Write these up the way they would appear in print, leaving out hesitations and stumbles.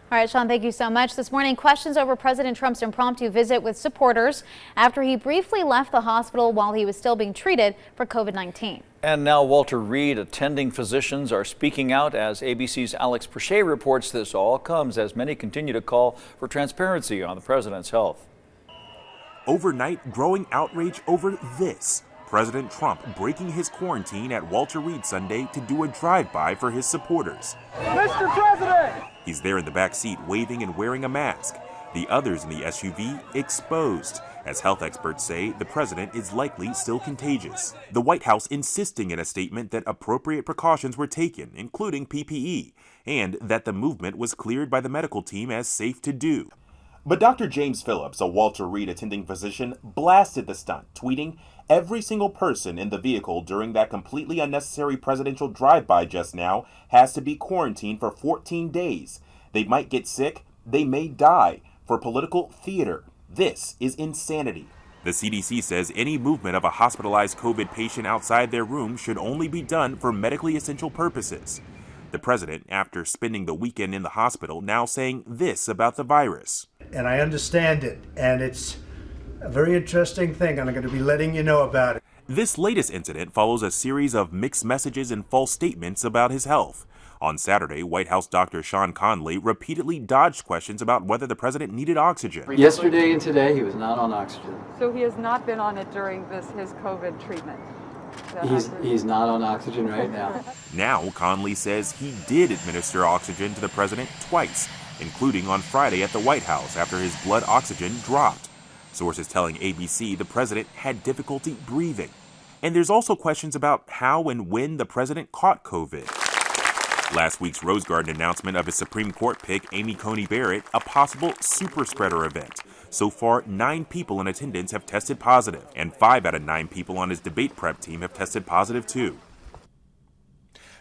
All right, Sean, thank you so much. This morning, questions over President Trump's impromptu visit with supporters after he briefly left the hospital while he was still being treated for COVID-19. And now Walter Reed, attending physicians are speaking out as ABC's Alex Perchet reports. This all comes as many continue to call for transparency on the president's health. Overnight, growing outrage over this. President Trump breaking his quarantine at Walter Reed Sunday to do a drive-by for his supporters. Mr. President! He's there in the back seat waving and wearing a mask. The others in the SUV exposed. As health experts say, the president is likely still contagious. The White House insisting in a statement that appropriate precautions were taken, including PPE, and that the movement was cleared by the medical team as safe to do. But Dr. James Phillips, a Walter Reed attending physician, blasted the stunt, tweeting, "Every single person in the vehicle during that completely unnecessary presidential drive-by just now has to be quarantined for 14 days. They might get sick, they may die, for political theater. This is insanity." The CDC says any movement of a hospitalized COVID patient outside their room should only be done for medically essential purposes. The president, after spending the weekend in the hospital, now saying this about the virus. And I understand it, and it's a very interesting thing, and I'm going to be letting you know about it. This latest incident follows a series of mixed messages and false statements about his health. On Saturday, White House Dr. Sean Conley repeatedly dodged questions about whether the president needed oxygen. Yesterday and today, he was not on oxygen. So he has not been on it during his COVID treatment? He's not on oxygen right now. Now, Conley says he did administer oxygen to the president twice, including on Friday at the White House after his blood oxygen dropped. Sources telling ABC the president had difficulty breathing. And there's also questions about how and when the president caught COVID. Last week's Rose Garden announcement of his Supreme Court pick, Amy Coney Barrett, a possible super spreader event. So far, 9 people in attendance have tested positive, and 5 out of 9 people on his debate prep team have tested positive too.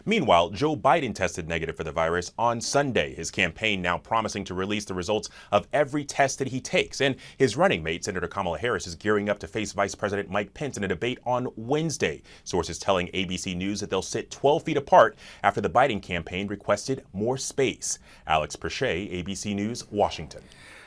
Meanwhile, Joe Biden tested negative for the virus on Sunday, his campaign now promising to release the results of every test that he takes. And his running mate, Senator Kamala Harris, is gearing up to face Vice President Mike Pence in a debate on Wednesday. Sources telling ABC News that they'll sit 12 feet apart after the Biden campaign requested more space. Alex Perchet, ABC News, Washington.